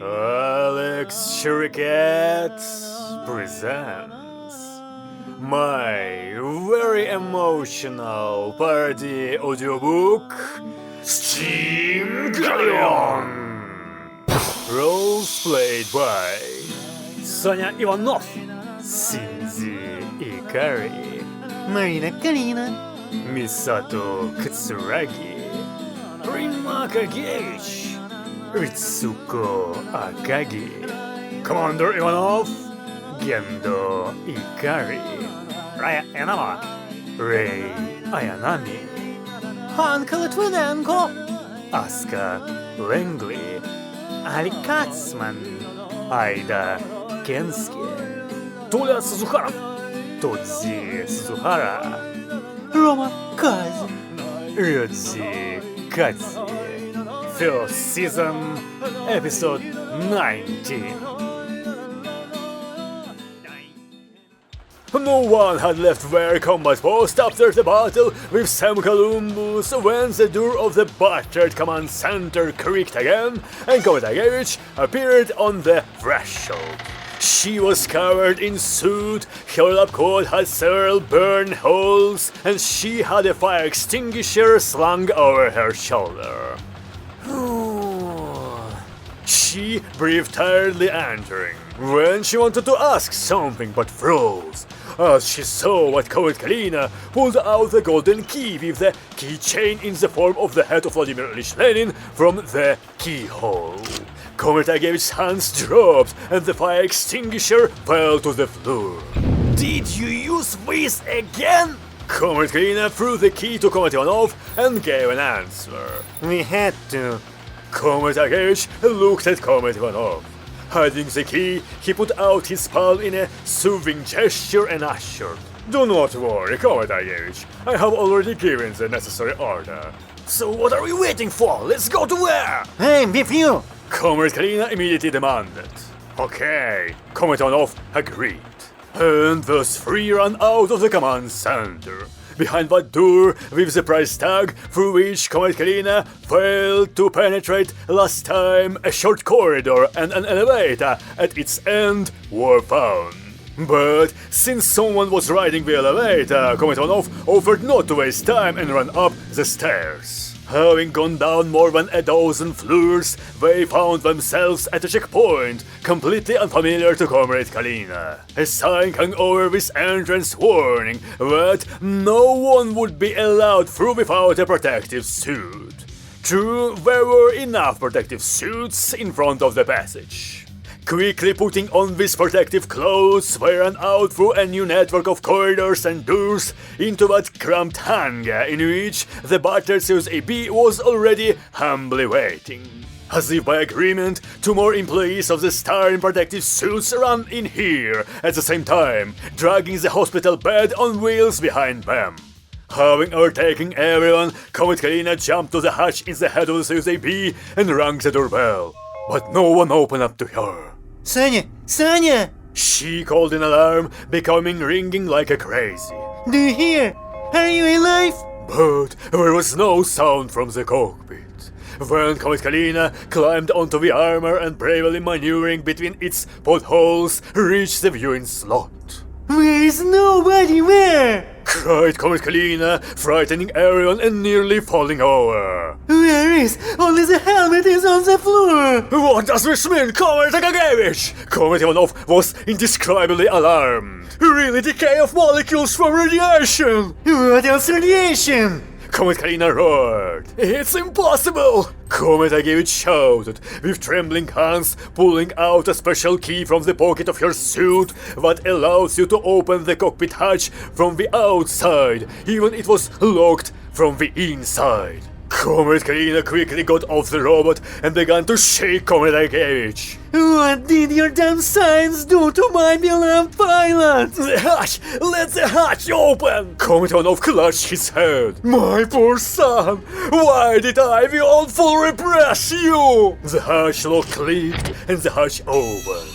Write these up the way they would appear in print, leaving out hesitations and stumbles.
Alex Shurikat presents my very emotional parody audiobook, Steamgelion! Roles played by Соня Иванов, Синзи Икари, Marina Kalina, Misato Katsuragi, Rima Kageichi, Ritsuko Akagi, Commander Ivanov, Gendo Ikari, Raya Enama, Rei Ayanami, Hanka Litvinenko, Asuka Langley, Ali Katzman, Aida Kensuke, Toля Suzuhara, Todzi Suzuhara, Roma Kazi, Ryuji Kazi. First season, episode 19. No one had left their combat post after the battle with Sam Columbus when the door of the battered command center creaked again and Komatagevich appeared on the threshold. She was covered in soot, her lab coat had several burn holes, and she had a fire extinguisher slung over her shoulder. She breathed tiredly entering, when she wanted to ask something but froze, as she saw what Comrade Kalina pulled out the golden key with the keychain in the form of the head of Vladimir Ilyich Lenin from the keyhole. Comrade Agevich's hands dropped and the fire extinguisher fell to the floor. Did you use this again? Comrade Kalina threw the key to Comrade Ivanov and gave an answer. we had to. Comrade Agevich looked at Comrade Ivanov. Hiding the key, he put out his palm in a soothing gesture and ushered. Do not worry, Comrade Agevich. I have already given the necessary order. So what are we waiting for? Let's go to war! I'm with you. Comrade Kalina immediately demanded. Okay, Comrade Ivanov agreed. And thus three ran out of the command center. Behind that door with the price tag through which Comrade Kalina failed to penetrate last time, a short corridor and an elevator at its end were found. But since someone was riding the elevator, Comrade Ivanov offered not to waste time and ran up the stairs. Having gone down more than a dozen floors, they found themselves at a checkpoint, completely unfamiliar to Comrade Kalina. A sign hung over this entrance warning that no one would be allowed through without a protective suit. True, there were enough protective suits in front of the passage. Quickly putting on these protective clothes, they ran out through a new network of corridors and doors into that cramped hangar in which the battered Series AB was already humbly waiting. As if by agreement, two more employees of the Star in protective suits ran in here at the same time, dragging the hospital bed on wheels behind them. Having overtaken everyone, Comrade Kalina jumped to the hatch in the head of the Series AB and rang the doorbell. But no one opened up to her. Sonia, Sonia, She called in alarm, becoming ringing like a crazy. do you hear? Are you alive? But there was no sound from the cockpit. Then Comrade Kalina climbed onto the armor and bravely maneuvering between its potholes reached the viewing slot. There is nobody where? Cried Comrade Kalina, frightening everyone and nearly falling over. Where is? Only the helmet is on the floor. What does this mean, Comrade Agagevich? Comrade Ivanov was indescribably alarmed. Really decay of molecules from radiation! What else radiation? Comrade Kalina roared. It's impossible! Comrade Agevich shouted, with trembling hands pulling out a special key from the pocket of her suit that allows you to open the cockpit hatch from the outside, even it was locked from the inside. Comrade Kalina quickly got off the robot and began to shake Comrade Agevich. What did your damn science do to my beloved pilot? The hatch! Let the hatch open! Comrade Ivanov clutched his head. My poor son! Why did I, the old fool, repress you? The hatch lock clicked and the hatch opened.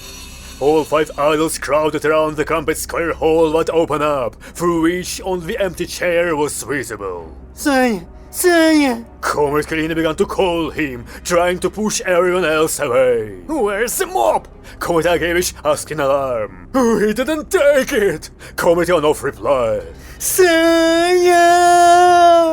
All five idols crowded around the compact square hole that opened up, through which only the empty chair was visible. Sonia, Sanya! Comrade Kalina began to call him, trying to push everyone else away. Where's the mob? Comrade Agevich asked in alarm. He didn't take it! Comrade Ivanov replied. Sanya!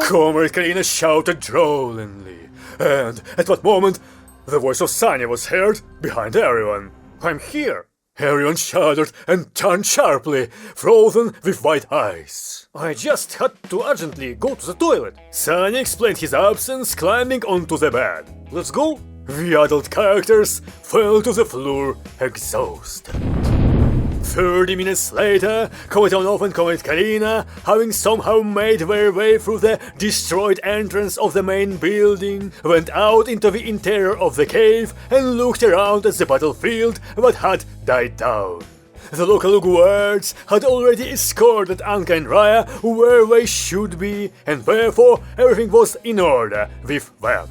Comrade Kalina shouted drollingly, and at that moment, the voice of Sanya was heard behind everyone. I'm here! Everyone shuddered and turned sharply, frozen with white eyes. I just had to urgently go to the toilet. Sanya explained his absence, climbing onto the bed. Let's go? The adult characters fell to the floor, exhausted. 30 minutes later, Comrade Ivanov and Comrade Kalina, having somehow made their way through the destroyed entrance of the main building, went out into the interior of the cave and looked around at the battlefield that had died down. The local guards had already escorted Anka and Raya where they should be, and therefore everything was in order with them.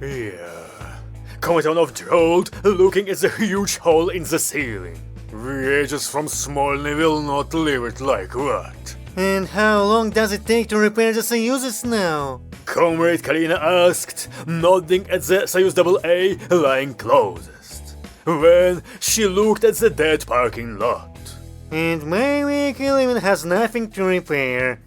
Yeah. Comrade Ivanov drawled, looking at the huge hole in the ceiling. The ages from Smolny will not leave it like that. And how long does it take to repair the Soyuzes now? Comrade Kalina asked, nodding at the Soyuz AA lying closest. Then she looked at the dead parking lot. And my vehicle even has nothing to repair.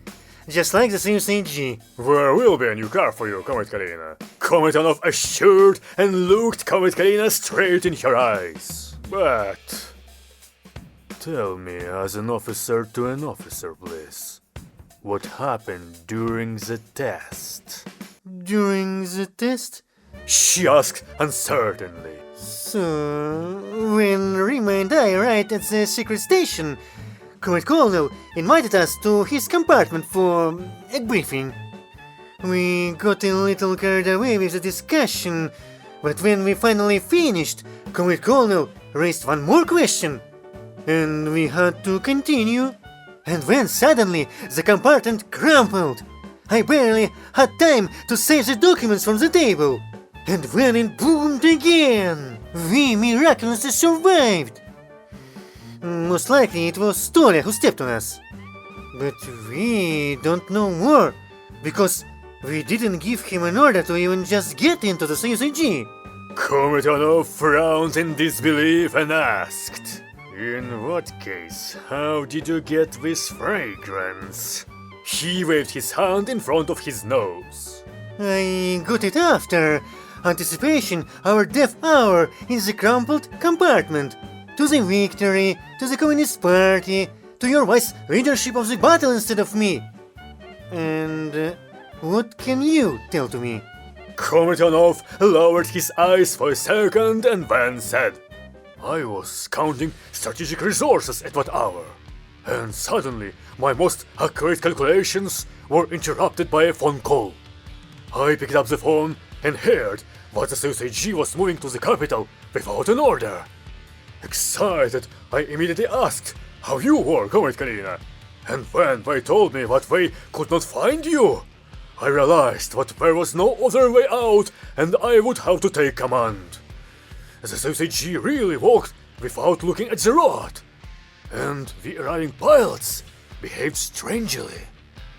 Just like the Soyuz AG. There will be a new car for you, Comrade Kalina. Comrade Ivanov assured and looked Comrade Kalina straight in her eyes. But tell me, as an officer to an officer, please, what happened during the test? During the test? She asked uncertainly. So, when Rima and I arrived at the secret station, Comrade Colonel invited us to his compartment for a briefing. We got a little carried away with the discussion, but when we finally finished, Comrade Colonel raised one more question. And we had to continue. And then suddenly the compartment crumpled. I barely had time to save the documents from the table. And then it boomed again. We miraculously survived. Most likely it was Stolia who stepped on us. But we don't know more, because we didn't give him an order to even just get into the Soyuz AG. Comrade Ivanov frowned in disbelief and asked, in what case, how did you get this fragrance? He waved his hand in front of his nose. I got it after anticipation, our death hour in the crumpled compartment. To the victory, to the Communist Party, to your wise leadership of the battle instead of me. And what can you tell to me? Comrade Ivanov lowered his eyes for a second and then said, I was counting strategic resources at that hour, and suddenly my most accurate calculations were interrupted by a phone call. I picked up the phone and heard that the Soyuz AG was moving to the capital without an order. Excited, I immediately asked how you were, Comrade Kalina, and when they told me that they could not find you, I realized that there was no other way out and I would have to take command. The Soyuz AG really walked without looking at the road, and the arriving pilots behaved strangely.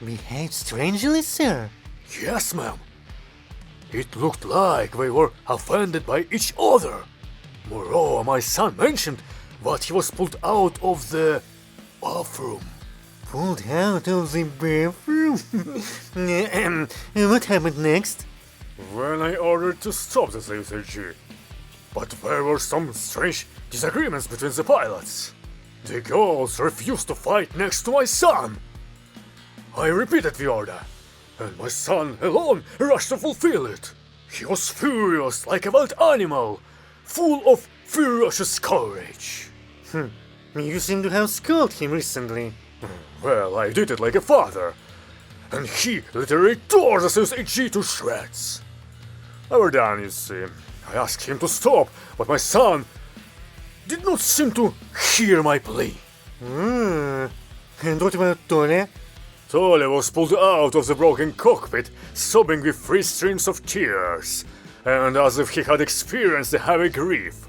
Behaved strangely, sir? Yes, ma'am. It looked like they were offended by each other. Moreover, my son mentioned that he was pulled out of the bathroom. Pulled out of the bathroom? What happened next? When I ordered to stop the Soyuz AG. But there were some strange disagreements between the pilots. The girls refused to fight next to my son. I repeated the order, and my son alone rushed to fulfill it. He was furious like a wild animal, full of ferocious courage. You seem to have scolded him recently. Well, I did it like a father, and he literally tore the Soyuz AG to shreds. I were done, you see. I asked him to stop, but my son did not seem to hear my plea. And what about Tolia? Tolia was pulled out of the broken cockpit, sobbing with 3 streams of tears, and as if he had experienced a heavy grief.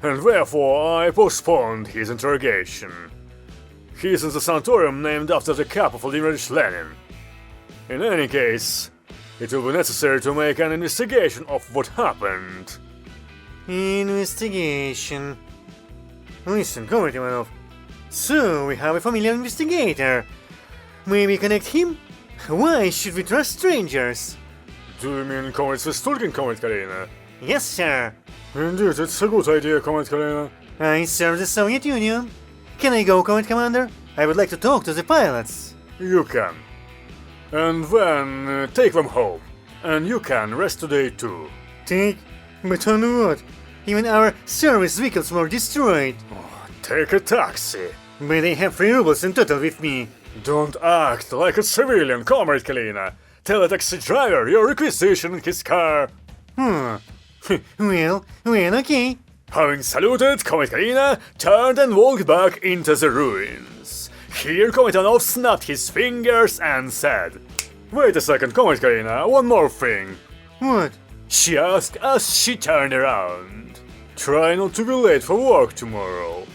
And therefore I postponed his interrogation. He is in the sanatorium named after the cap of Vladimir Ilyich Lenin. In any case, It will be necessary to make an investigation of what happened. Investigation. Listen, Comrade Ivanov. So, we have a familiar investigator. May we connect him? Why should we trust strangers? Do you mean Comrade Svistulkin, Comrade Kalina? Yes, sir. Indeed, it's a good idea, Comrade Kalina. I serve the Soviet Union. Can I go, Comrade Commander? I would like to talk to the pilots. You can. And then take them home. And you can rest today too. Take? But on what? Even our service vehicles were destroyed. Take a taxi. But I have 3 rubles in total with me. Don't act like a civilian, Comrade Kalina. Tell a taxi driver your requisition in his car. Well, okay. Having saluted, Comrade Kalina turned and walked back into the ruins. Here Comrade Ivanov snapped his fingers and said, "Wait a second, Comrade Kalina, one more thing." What? She asked as she turned around. "Try not to be late for work tomorrow.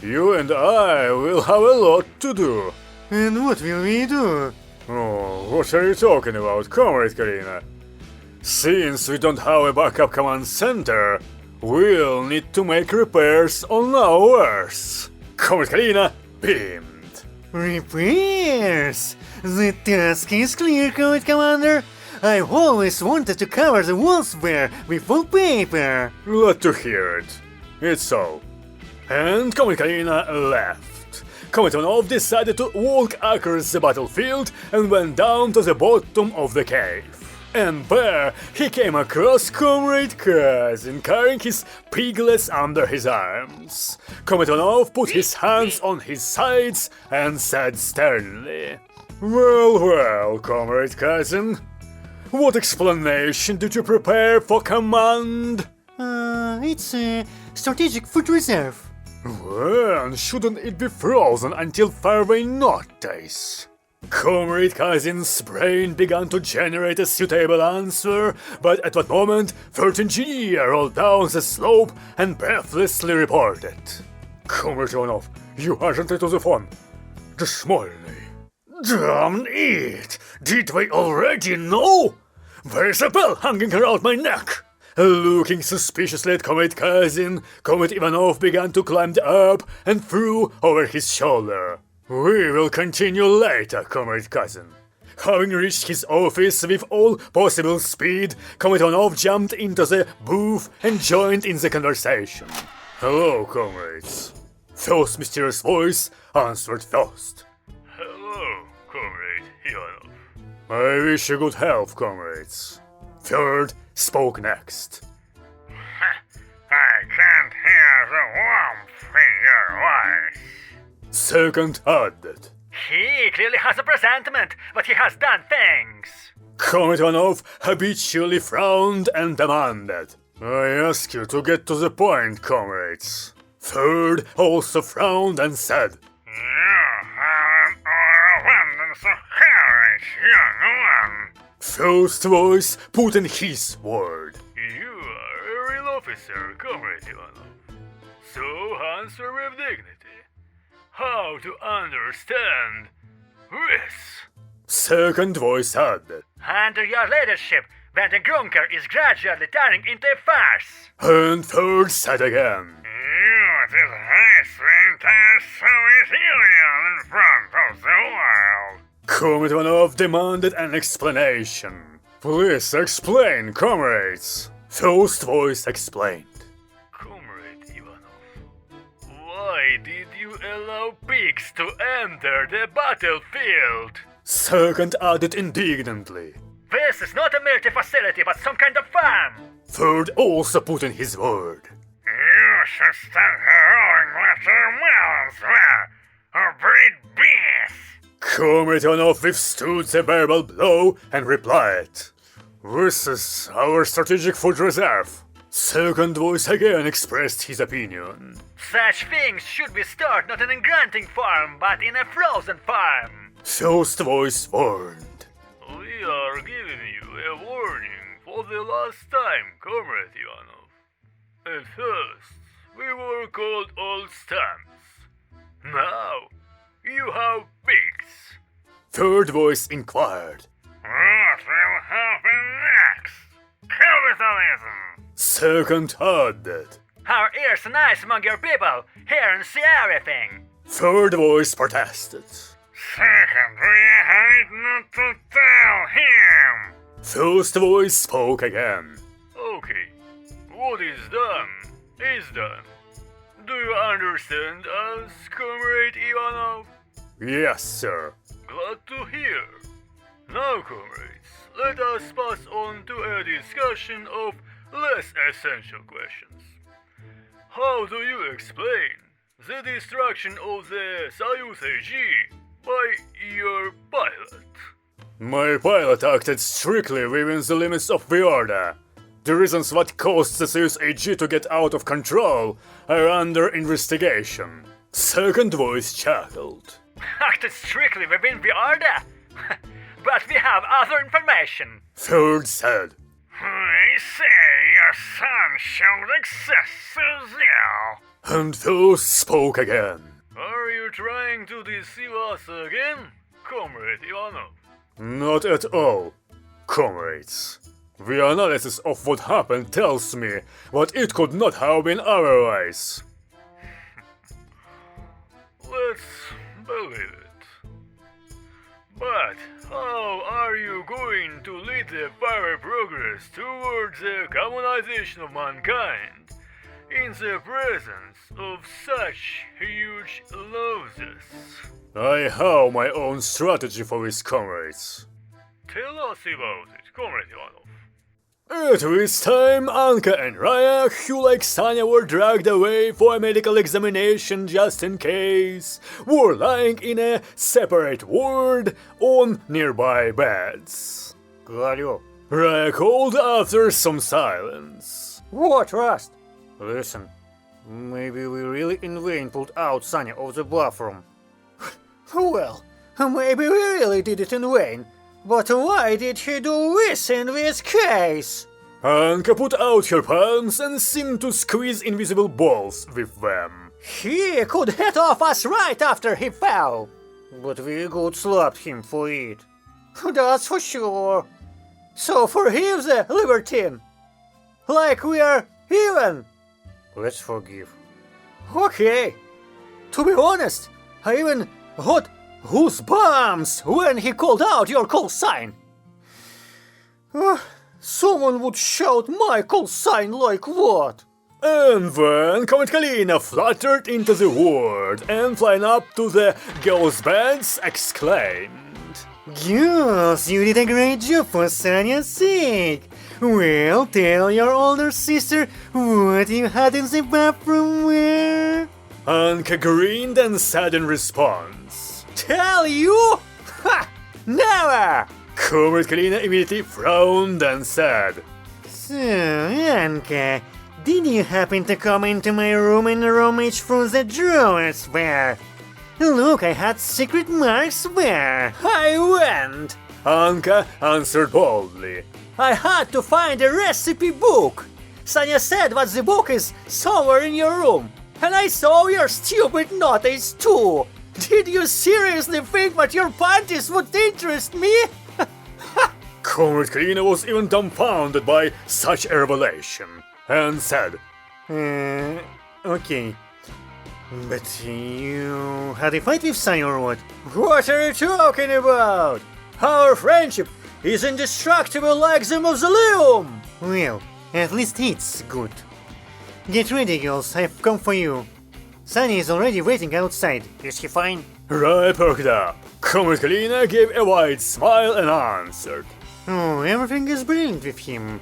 You and I will have a lot to do." And what will we do? Oh, what are you talking about, Comrade Kalina? Since we don't have a backup command center, we'll need to make repairs on ours. Comrade Kalina beamed. Repairs! The task is clear, Comrade Commander. I've always wanted to cover the walls there with wallpaper. Glad to hear it. It's so. And Comrade Kalina left. Comrade Ivanov decided to walk across the battlefield and went down to the bottom of the cave. And there he came across Comrade Kazin carrying his piglets under his arms. Comrade Ivanov put his hands on his sides and said sternly, "Well, well, Comrade Kazin, what explanation did you prepare for command?" It's a strategic food reserve. Well, shouldn't it be frozen until further notice? Comrade Kazin's brain began to generate a suitable answer, but at that moment, third engineer rolled down the slope and breathlessly reported. "Comrade Ivanov, you urgently to the phone. Desmoilny." Damn it! Did we already know? There's a bell hanging around my neck! Looking suspiciously at Comrade Kazin, Comrade Ivanov began to climb up and threw over his shoulder. "We will continue later, Comrade Kazin." Having reached his office with all possible speed, Comrade Ivanov jumped into the booth and joined in the conversation. "Hello, comrades." First mysterious voice answered first. "Hello, Comrade Ivanov." "I wish you good health, comrades." Third spoke next. "I can't hear the warmth in your voice." Second added. "He clearly has a presentiment, but he has done things." Comrade Ivanov habitually frowned and demanded. "I ask you to get to the point, comrades." Third also frowned and said, "You have an overabundance of courage, young one." First voice put in his word. "You are a real officer, Comrade Ivanov. So answer with dignity. How to understand this?" Second voice added. "Under your leadership, when the Grunker is gradually turning into a farce." And third said again. "You disgrace the entire Soviet Union in front of the world." Comrade Ivanov demanded an explanation. "Please explain, comrades." First voice explained. "Comrade Ivanov, why did you allow pigs to enter the battlefield?" Second added indignantly. "This is not a military facility, but some kind of farm." Third also put in his word. "You should start growing with your mouths there, or breed bees." Comrade Ivanov withstood the verbal blow and replied. "This is our strategic food reserve." Second voice again expressed his opinion. "Such things should be stored not in a grunting farm, but in a frozen farm." First voice warned. "We are giving you a warning for the last time, Comrade Ivanov. At first, we were called old stamps. Now, you have pigs." Third voice inquired. "What will have Second added. Our ears are nice among your people, hear and see everything. Third voice protested. Second, we hate not to tell him. First voice spoke again. Okay, what is done is done. Do you understand us, Comrade Ivanov? Yes, sir. Glad to hear. Now, comrades, let us pass on to a discussion of less essential questions. How do you explain the destruction of the Soyuz AG by your pilot? My pilot acted strictly within the limits of the order. The reasons what caused the Soyuz AG to get out of control are under investigation. Second voice chuckled. Acted strictly within the order? But we have other information. Third said. I say your son showed excessive zeal. And those spoke again. Are you trying to deceive us again, Comrade Ivanov? Not at all, comrades. The analysis of what happened tells me that it could not have been otherwise. Let's believe it. But how are you going to lead the power progress towards the communization of mankind in the presence of such huge losses? I have my own strategy for this, comrades. Tell us about it, Comrade Ivanov. At this time, Anka and Raya, who like Sanya were dragged away for a medical examination just in case, were lying in a separate ward on nearby beds. Galio. Raya called after some silence. What, Rust? Listen, maybe we really in vain pulled out Sanya of the bathroom. Well, maybe we really did it in vain. But why did he do this in this case? Anka put out her palms and seemed to squeeze invisible balls with them. He could hit off us right after he fell. But we good slapped him for it. That's for sure. So forgive the libertine. Like we are even. Let's forgive. Okay. To be honest, I even got goosebumps when he called out your call sign. Someone would shout my call sign like what? And then Comet Kalina fluttered into the ward and flying up to the girls' beds exclaimed, Girls, you did a great job for Sanya's sake. Well, tell your older sister what you had in the bathroom where... Anka grinned and said in response, Tell you? Ha! Never! Comet Kalina immediately frowned and said, So, Anka, did you happen to come into my room and rummage through the drawers there? Look, I had secret marks there. I went. Anka answered boldly, I had to find a recipe book. Sanya said that the book is somewhere in your room. And I saw your stupid notice too. Did you seriously think that your panties would interest me? Comet Kalina was even dumbfounded by such a revelation, and said, Okay. But you had a fight with Sanya or what? What are you talking about? Our friendship is indestructible like the mausoleum! Well, at least it's good. Get ready, girls, I've come for you. Sanya is already waiting outside. Is he fine? Rai perked up. Comet Kalina gave a wide smile and answered, Oh, everything is brilliant with him.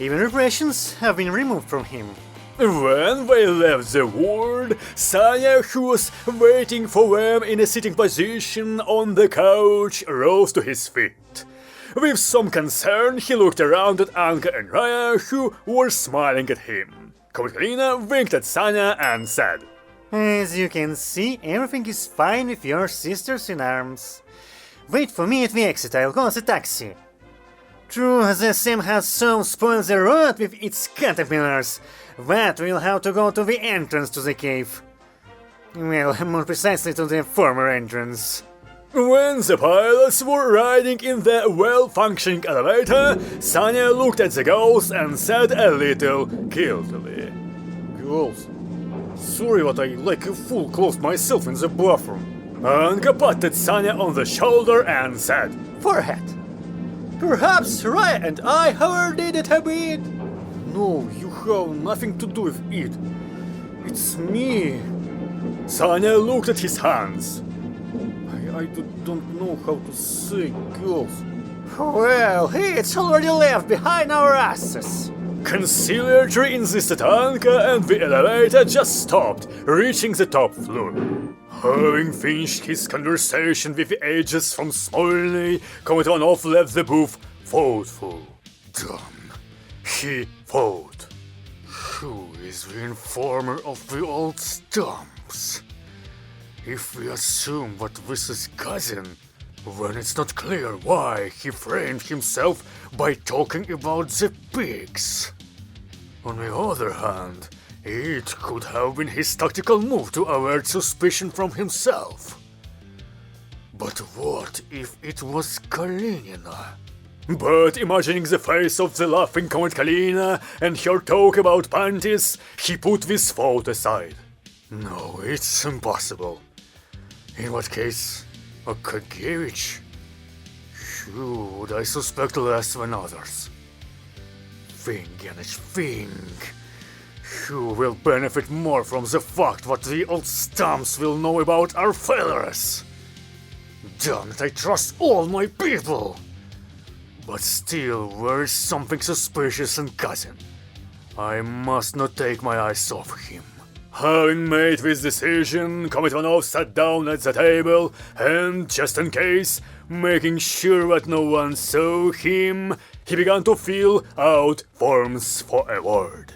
Even repressions have been removed from him. When they left the ward, Sanya, who was waiting for them in a sitting position on the couch, rose to his feet. With some concern, he looked around at Anka and Raya, who were smiling at him. Comet Kalina winked at Sanya and said, As you can see, everything is fine with your sisters in arms. Wait for me at the exit, I'll call the taxi. True, the Sim has so spoiled the road with its caterpillars that we'll have to go to the entrance to the cave. Well, more precisely to the former entrance. When the pilots were riding in the well-functioning elevator, Sanya looked at the girls and said a little guiltily, "Girls, sorry but I like a fool closed myself in the bathroom." Anka patted Sanya on the shoulder and said, Forehead. Perhaps Raya and I, however, did it a bit. "No, you have nothing to do with it. It's me." Sanya looked at his hands. I don't know how to say, girls. Well, it's already left behind our asses. Conciliatory insisted Anka, and the elevator just stopped, reaching the top floor. Having finished his conversation with the ages from Smolny, Comet Ivanov left the booth thoughtful. Damn, he thought. Who is the informer of the old stumps? If we assume that this is cousin, then it's not clear why he framed himself by talking about the pigs. On the other hand, it could have been his tactical move to avert suspicion from himself. But what if it was Kalinina? But imagining the face of the laughing Comet Kalina and her talk about panties, he put this thought aside. No, it's impossible. In what case, Akagevich? Who would I suspect less than others? Think, Yanich, think. Who will benefit more from the fact that the old stumps will know about our failures? Damn it, I trust all my people! But still, there is something suspicious in Cousin. I must not take my eyes off him. Having made this decision, Comet Ivanov sat down at the table and, just in case, making sure that no one saw him, he began to fill out forms for a word.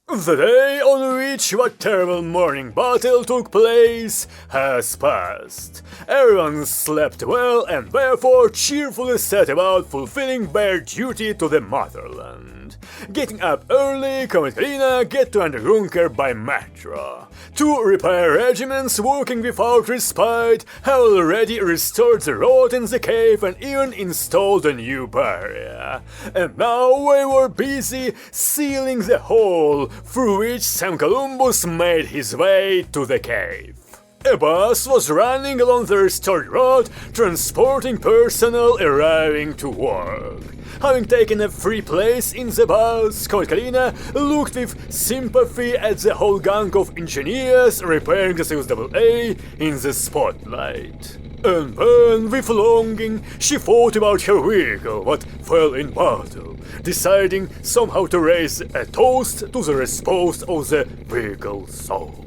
The day on which that terrible morning battle took place has passed. Everyone slept well and therefore cheerfully set about fulfilling their duty to the motherland. Getting up early, Comet Kalina get to Undergrunker by metro. 2 repair regiments working without respite have already restored the road in the cave and even installed a new barrier. And now they were busy sealing the hole through which Sam Columbus made his way to the cave. A bus was running along the restored road, transporting personnel arriving to work. Having taken a free place in the bus, Comet Kalina looked with sympathy at the whole gang of engineers repairing the 6AA in the spotlight. And then, with longing, she thought about her vehicle that fell in battle, deciding somehow to raise a toast to the response of the vehicle's soul.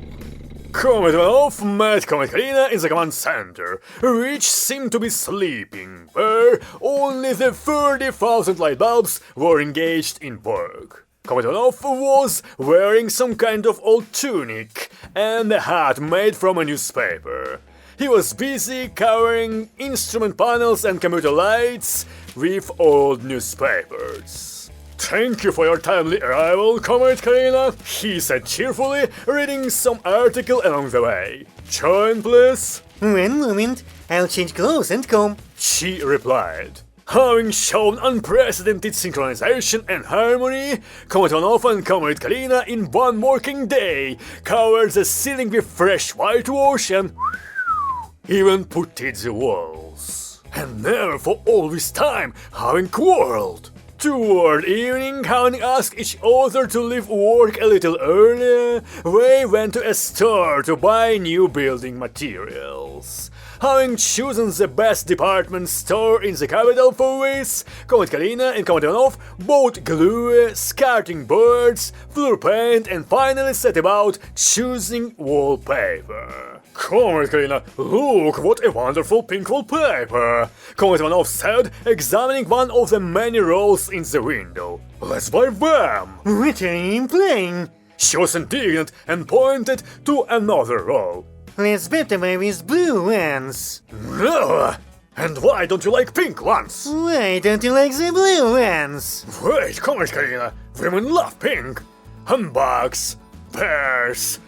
Comet Ivanov met Comet Kalina in the command center, which seemed to be sleeping, where only the 30,000 light bulbs were engaged in work. Comet Ivanov was wearing some kind of old tunic and a hat made from a newspaper. He was busy covering instrument panels and computer lights with old newspapers. "Thank you for your timely arrival, Comet Kalina," he said cheerfully, reading some article along the way. "Join, please." One moment, I'll change clothes and come. She replied. Having shown unprecedented synchronization and harmony, Comet Ivanov and Comet Kalina in one working day covered the ceiling with fresh whitewash and even puttied the walls. And never for all this time having quarreled. Toward evening, having asked each other to leave work a little earlier, they went to a store to buy new building materials. Having chosen the best department store in the capital for this, Comet Kalina and Comet Ivanov bought glue, skirting boards, floor paint, and finally set about choosing wallpaper. "Comet Kalina, look what a wonderful pink wallpaper!" Comet Ivanov said, examining one of the many rolls in the window. "Let's buy them!" What are you implying? She was indignant and pointed to another roll. Let's better buy these blue ones. No! And why don't you like pink ones? Why don't you like the blue ones? Wait, Comet Kalina, women love pink. Handbags, pears,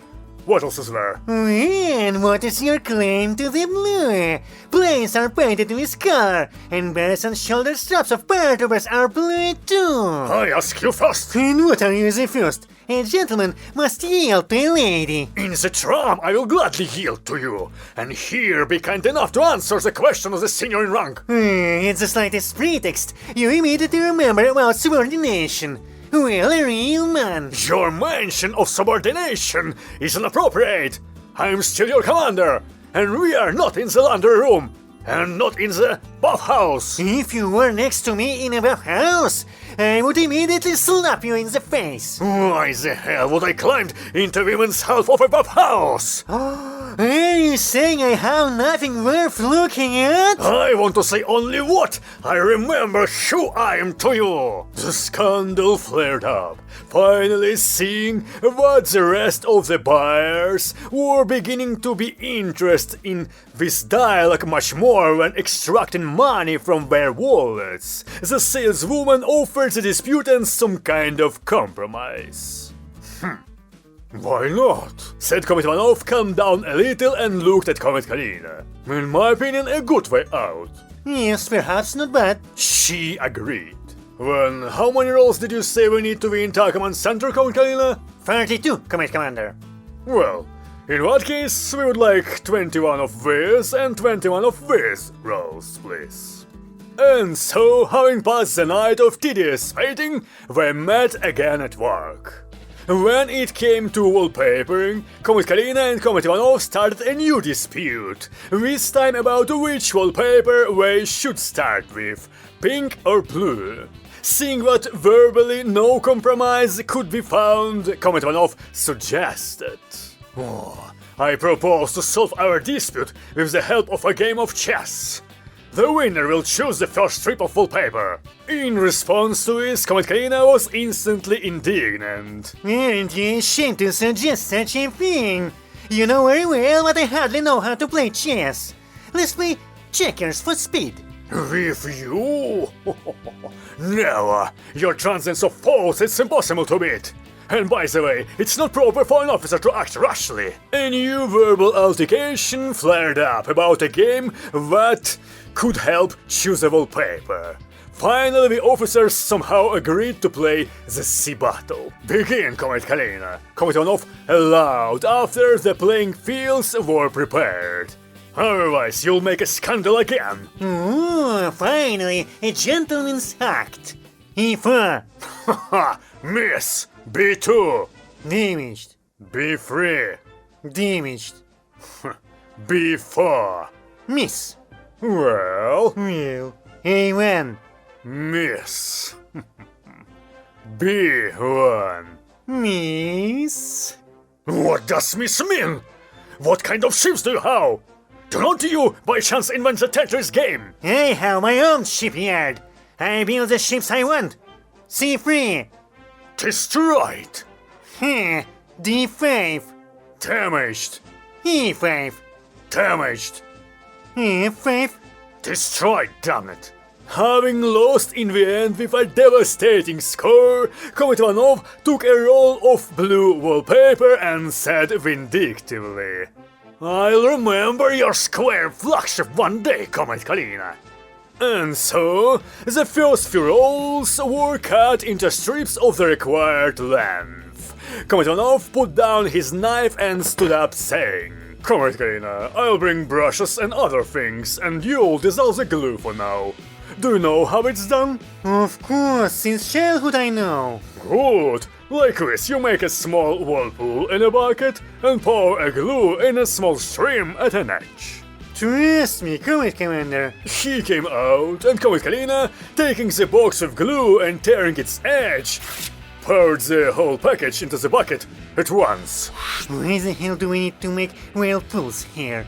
what else is there? And what is your claim to the blue? Planes are painted in this color, and belts and shoulder straps of paratroopers are blue too. I ask you first. And what are you the first? A gentleman must yield to a lady. In the tram, I will gladly yield to you. And here be kind enough to answer the question of the senior in rank. It's the slightest pretext. You immediately remember about subordination. Well, a real man. Your mention of subordination is inappropriate. I'm still your commander, and we are not in the laundry room, and not in the bathhouse. If you were next to me in a bathhouse, I would immediately slap you in the face. Why the hell would I climb into women's half of a bathhouse? Are you saying I have nothing worth looking at? I want to say only what I remember who I am to you. The scandal flared up, finally seeing what the rest of the buyers were beginning to be interested in this dialogue much more when extracting money from their wallets. The saleswoman offered the disputants some kind of compromise. Why not? Said Comet Ivanov, calmed down a little and looked at Comet Kalina. In my opinion, a good way out. Yes, perhaps not bad. She agreed. Then, how many rolls did you say we need to be in Takaman Center, Comet Kalina? 32, Comet Commander. Well, in that case, we would like 21 of this and 21 of this rolls, please. And so, having passed the night of tedious waiting, they met again at work. When it came to wallpapering, Comet Kalina and Comet Ivanov started a new dispute, this time about which wallpaper they should start with, pink or blue. Seeing that verbally no compromise could be found, Comet Ivanov suggested. I propose to solve our dispute with the help of a game of chess. The winner will choose the first strip of wallpaper. In response to this, Comet Kalina was instantly indignant. Aren't you ashamed to suggest such a thing? You know very well that I hardly know how to play chess. Let's play checkers for speed. With you? Never! Your transcendence of force is impossible to beat. And by the way, it's not proper for an officer to act rashly. A new verbal altercation flared up about a game that could help choose a wallpaper. Finally, the officers somehow agreed to play the sea battle. Begin, Comet Kalina. Comet Ivanov allowed after the playing fields were prepared. Otherwise, you'll make a scandal again. Ooh, finally, a gentleman's act. E4. Haha, miss. B2. Damaged. B3. Damaged. B4. Miss. Well, Well, A1. miss. B1. Miss. What does miss mean? What kind of ships do you have? Do not you, by chance, invent the Tetris game? I have my own shipyard. I build the ships I want. C3. Destroyed. D5. Damaged. E5. Damaged. F5. Destroyed, damn it. Having lost in the end with a devastating score, Comet Ivanov took a roll of blue wallpaper and said vindictively, I'll remember your square flagship one day, Comet Kalina. And so, the first few rolls were cut into strips of the required length. Comet Ivanov put down his knife and stood up saying, Comet Kalina, I'll bring brushes and other things, and you'll dissolve the glue for now. Do you know how it's done? Of course, since childhood I know. Good! Like this, you make a small whirlpool in a bucket and pour a glue in a small stream at an edge. Trust me, Comet Commander. He came out, and Comet Kalina, taking the box of glue and tearing its edge, poured the whole package into the bucket at once. Why the hell do we need to make whirlpools here?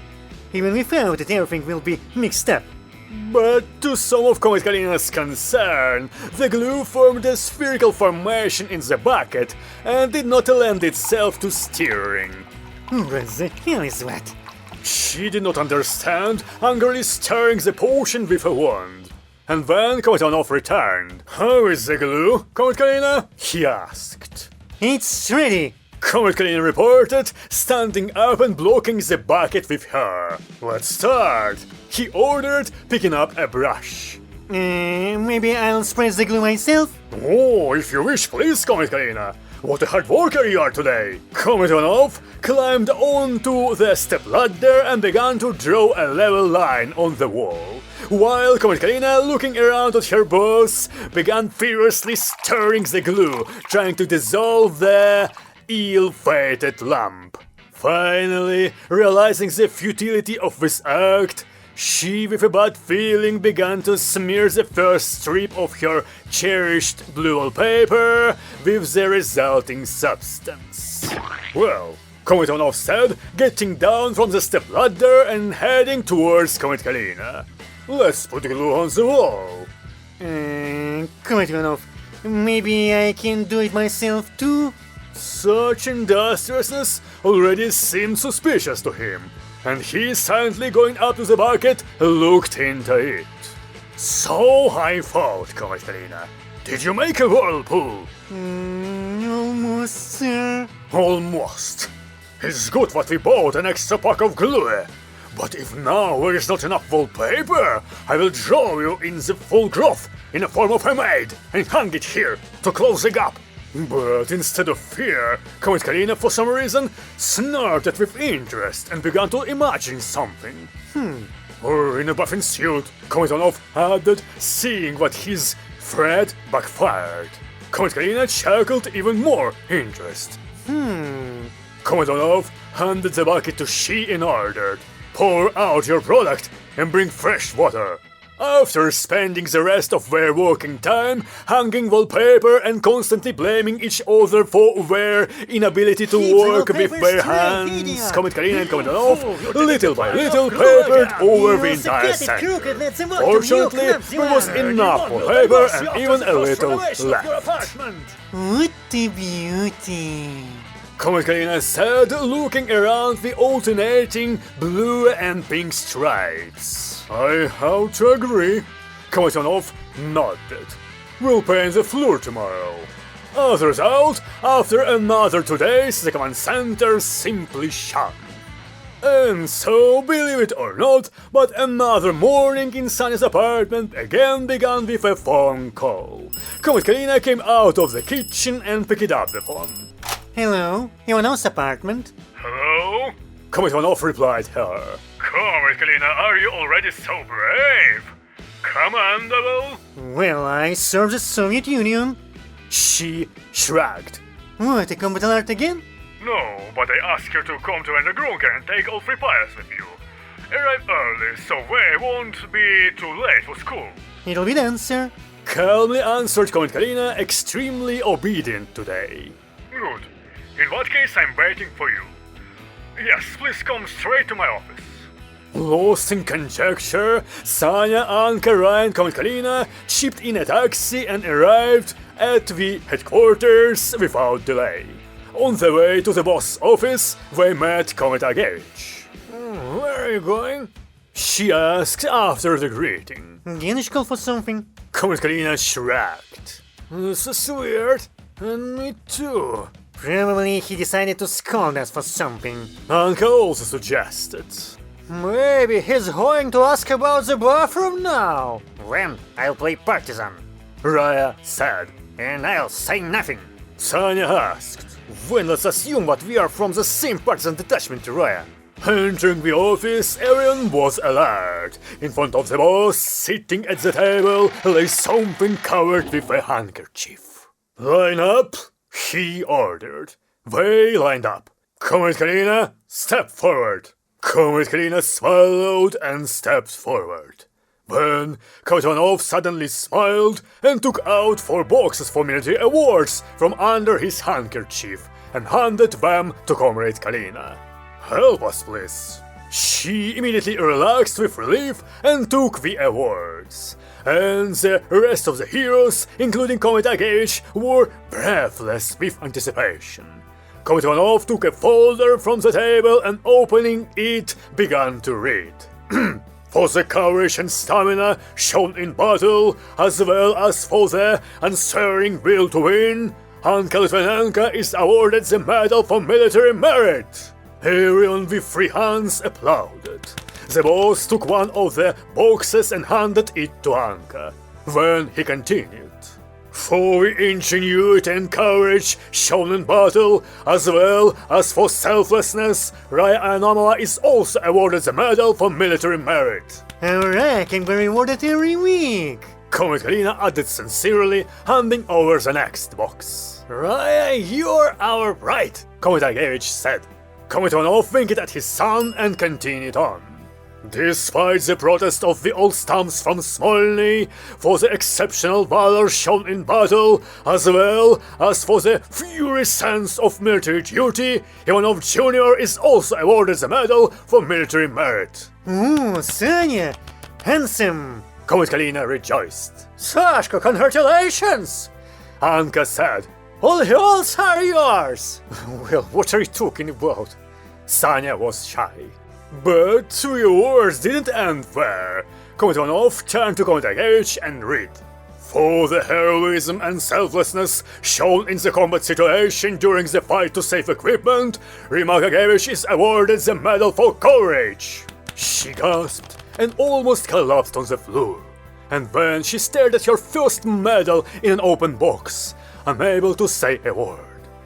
Even without it, everything will be mixed up. But to some of Comet Kalina's concern, the glue formed a spherical formation in the bucket and did not lend itself to steering. What the hell is that? She did not understand, angrily stirring the potion with a wand. And then Comet Ivanov returned. How is the glue, Comet Kalina? He asked. It's ready. Comet Kalina reported, standing up and blocking the bucket with her. Let's start, he ordered, picking up a brush. Maybe I'll spread the glue myself? Oh, if you wish, please, Comet Kalina. What a hard worker you are today! Comet Ivanov climbed onto the stepladder and began to draw a level line on the wall, while Comet Kalina, looking around at her boss, began furiously stirring the glue, trying to dissolve the ill-fated lamp. Finally, realizing the futility of this act, she, with a bad feeling, began to smear the first strip of her cherished blue wallpaper with the resulting substance. Well, Comet Ivanov said, getting down from the stepladder and heading towards Comet Kalina. Let's put glue on the wall. Comet Ivanov, maybe I can do it myself too? Such industriousness already seemed suspicious to him, and he, silently going up to the bucket, looked into it. So I thought, Comet Kalina. Did you make a whirlpool? Almost, sir. Almost. It's good that we bought an extra pack of glue. But if now there is not enough wallpaper, I will draw you in the full growth in the form of a maid and hang it here to close the gap. But instead of fear, Comet Kalina, for some reason, snorted with interest and began to imagine something. Or in a buffing suit, Comet Ivanov added, seeing what his threat backfired. Comet Kalina chuckled even more interest. Comet Ivanov handed the bucket to she and ordered, pour out your product and bring fresh water. After spending the rest of their working time hanging wallpaper and constantly blaming each other for their inability to Keep the work with wallpaper their straight, hands, idiot. Comet Kalina and Comet Ivanov, little by little, papered over the entire center. Fortunately, there was enough wallpaper and even a little left. What a beauty. Comet Kalina said, looking around the alternating blue and pink stripes. I have to agree. Comet Ivanov nodded. We'll paint the floor tomorrow. Others out, after another 2 days, the command center simply shone. And so, believe it or not, but another morning in Sanya's apartment again began with a phone call. Comet Kalina came out of the kitchen and picked up the phone. Hello, Ivanov's apartment. Hello? Comet Ivanov replied her. Comet Kalina, are you already so brave? Commendable? Well, I served the Soviet Union. She shrugged. What, a combat alert again? No, but I asked you to come to Endergrunker and take all 3 piles with you. Arrive early, so we won't be too late for school. It'll be done, sir. Calmly answered Comet Kalina, extremely obedient today. Good. In that case, I'm waiting for you. Yes, please come straight to my office. Lost in conjecture, Sanya, Anka, Ryan, Comet Kalina chipped in a taxi and arrived at the headquarters without delay. On the way to the boss' office, they met Comet Agevich. Where are you going? She asked after the greeting. Genish call for something. Comet Kalina shrugged. This is weird. And me too. Probably he decided to scold us for something. Anka also suggested. Maybe he's going to ask about the bathroom now. When I'll play partisan. Raya said. And I'll say nothing. Sanya asked. When let's assume that we are from the same partisan detachment, Raya. Entering the office, everyone was alert. In front of the boss, sitting at the table, lay something covered with a handkerchief. Line up, he ordered. They lined up. Comet Kalina, step forward. Comet Kalina swallowed and stepped forward. Then Comet Ivanov suddenly smiled and took out 4 boxes for military awards from under his handkerchief and handed them to Comrade Kalina. Help us, please. She immediately relaxed with relief and took the awards. And the rest of the heroes, including Comet Agevich, were breathless with anticipation. Comet Ivanov took a folder from the table and, opening it, began to read. For the courage and stamina shown in battle, as well as for the unswerving will to win, Anka Litvinenko is awarded the Medal for Military Merit. Everyone with free hands applauded. The boss took one of the boxes and handed it to Anka. Then he continued. For the ingenuity and courage shown in battle, as well as for selflessness, Raya Anomala is also awarded the Medal for Military Merit. Alright, can be rewarded every week. Comrade Kalina added sincerely, handing over the next box. Raya, you're our pride, Comrade Agevich said. Comrade Onov winked at his son and continued on. Despite the protest of the old stamps from Smolny for the exceptional valor shown in battle, as well as for the furious sense of military duty, Ivanov Jr. is also awarded the Medal for Military Merit. Ooh, Sanya! Handsome! Comrade Kalina rejoiced. Sashka, congratulations! Anka said. All the halls are yours! Well, what are you talking about? Sanya was shy. But the awards didn't end there. Komitonov turned to Komitagevich and read. For the heroism and selflessness shown in the combat situation during the fight to save equipment, Rima Gagevich is awarded the Medal for Courage. She gasped and almost collapsed on the floor. And then she stared at her first medal in an open box, unable to say a word.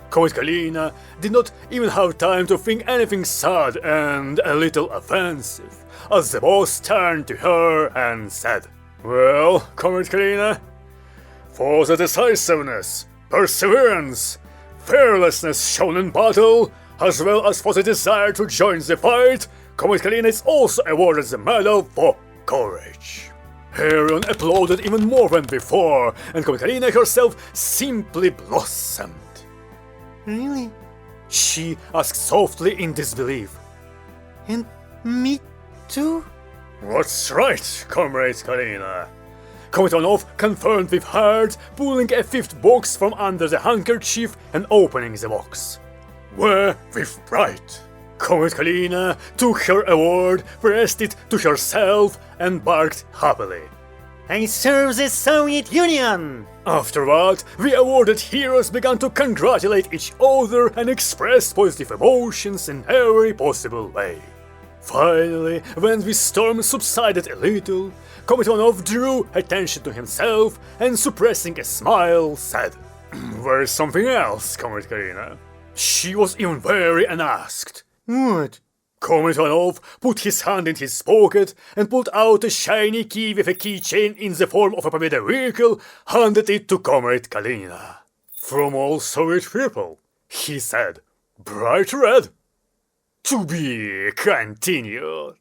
Comrade Kalina did not even have time to think anything sad and a little offensive, as the boss turned to her and said, Well, Comrade Kalina, for the decisiveness, perseverance, fearlessness shown in battle, as well as for the desire to join the fight, Comrade Kalina is also awarded the Medal for Courage. Everyone applauded even more than before, and Comrade Kalina herself simply blossomed. Really? She asked softly in disbelief. And me too? That's right, Comrade Kalina. Komitonov confirmed with heart, pulling a fifth box from under the handkerchief and opening the box. Where with pride. Comrade Kalina took her award, pressed it to herself, and barked happily. I serve the Soviet Union! After that, the awarded heroes began to congratulate each other and express positive emotions in every possible way. Finally, when the storm subsided a little, Komitonov drew attention to himself and, suppressing a smile, said, There's something else, Comrade Karina. She was even very unasked. What? Komitonov put his hand in his pocket and pulled out a shiny key with a keychain in the form of a Pobeda vehicle, handed it to Comrade Kalina. From all Soviet people, he said, bright red. To be continued.